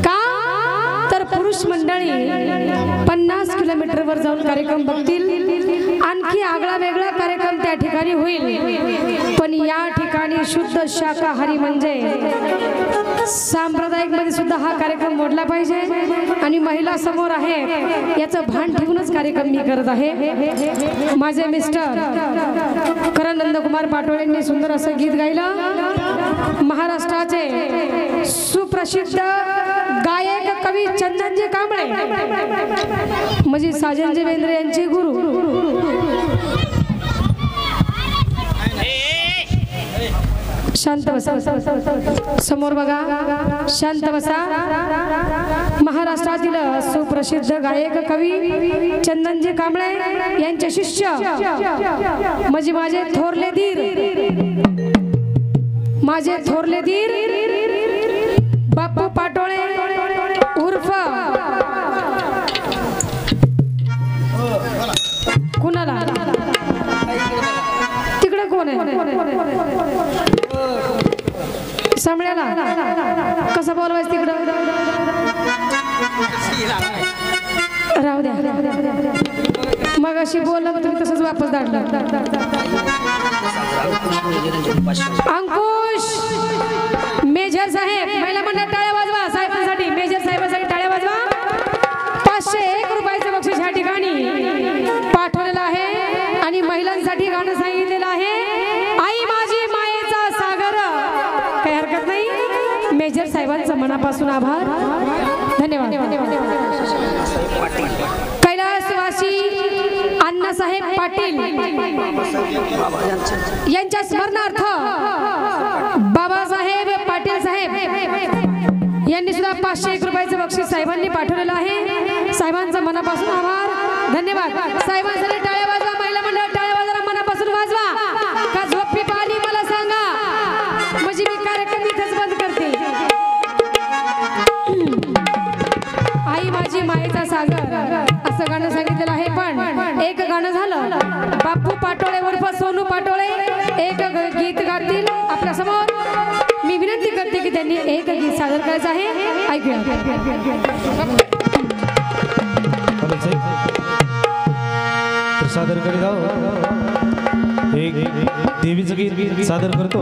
का तर पुरुष मंडळी 50 किलोमीटरवर जाऊन कार्यक्रम बघतील, आणखी आगळा वेगळा कार्यक्रम त्या ठिकाणी होईल, पण या ठिकाणी शुद्ध शाकाहारी म्हणजे सांप्रदायिक मध्ये सुद्धा हा कार्यक्रम मोडला पाहिजे आणि महिला समोर आहे याचं भान ठेवूनच कार्यक्रम मी करत आहे। माझे मिस्टर करण नंदकुमार पाटोळे यांनी सुंदर असं गीत गायलं। महाराष्ट्राचे सुप्रसिद्ध गायक कवी चंदनजी कांबळे म्हणजे साजनजी बेंद्रे यांचे गुरु। शांत बसा, समोर बघा, शांत बसा। महाराष्ट्रातील सुप्रसिद्ध गायक कवी चंदनजी कांबळे यांचे शिष्य म्हणजे माझे थोरले धीर बापू पाटोळे उर्फ कुणाला तिकडे कोण आहे समळ्याला कसं बोलवायचं तिकडं राहू द्या, मग अशी बोललं तुम्ही तसंच वापस धाडलं। अंकुश मेजर साहेब महिला मंडळ टाळ्या वाजवा साहेबांसाठी, मेजर साहेबांसाठी टाळ्या वाजवा। 501 रुपयाचं बक्षीस ह्या ठिकाणी पाठवलेलं आहे आणि महिलांसाठी गाणं सांगितलेलं आहे आई माझी मायेचा सागर। काही हरकत नाही, मेजर साहेबांचं मनापासून आभार, धन्यवाद। कैलासवासी अण्णासाहेब पाटील यांच्या स्मरणार्थ बाबासाहेब पाटील साहेब यांनी सुद्धा 501 रुपयाचं बक्षीस साहेबांनी पाठवलेलं आहे। साहेबांचं मनापासून आभार, धन्यवाद। साहेबांसाठी टाळ्या वाजवा, महिला मंडळ टाळ्या वाजवा, मनापासून वाजवा। का झोपी पाणी मला सांगा म्हणजे मी कार्यक्रम इथेच बंद करते। आई माझी मायेचा सागर असं गाणं सांगितलेलं आहे, पण एक गाणं झालं। बापू पाटोळे उर्फ सोनू पाटोळे एक गीत गातील आपल्या समोर। मी विनंती करते की त्यांनी एक गीत सादर करायचं आहे, ऐकूया। सादर करीत आहोत एक देवीचं गीत सादर करतो।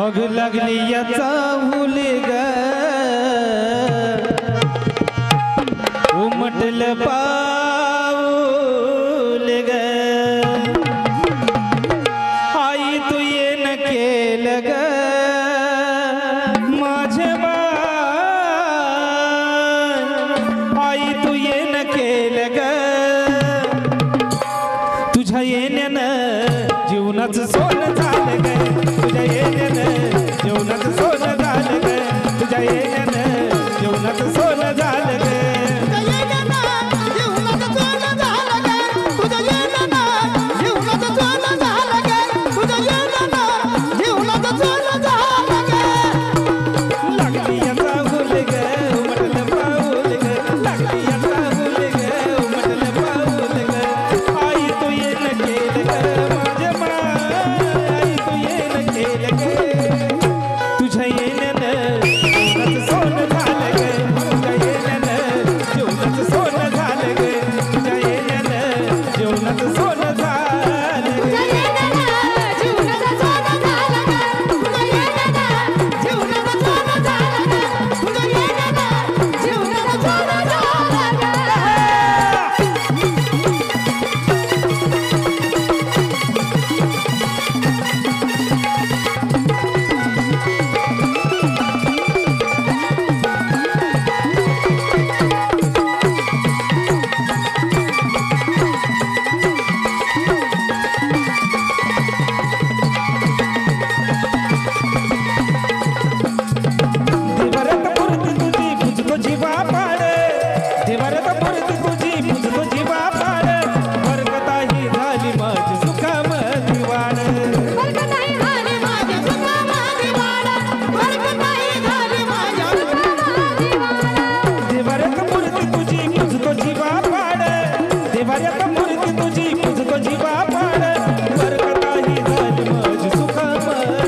अग लागली याचा भूल ग उमटलं पाऊल ग आई तू येन केलं ग माझे आई तू येन केलं ग तुझ्या येण्यानं जीवनाचं सोनं झालं ग तुझ्या येण्यानं जीवनाचं सोनं झालं ग तुझ्या येण्यानं जीवनाचं सोनं झालं ग मूर्ती तुझी पूजतो जीवा पाड बरकताही झाली माझी सुखामय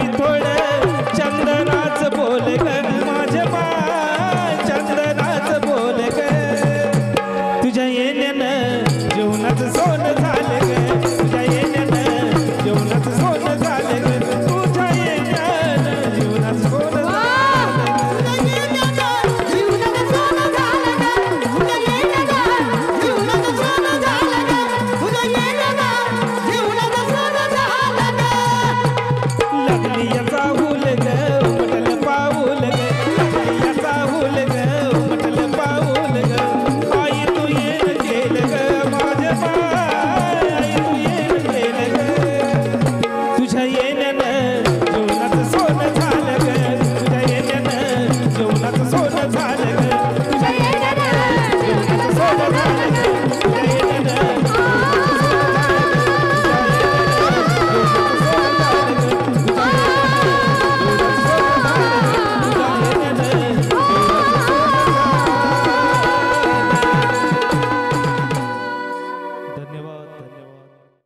मी थोडं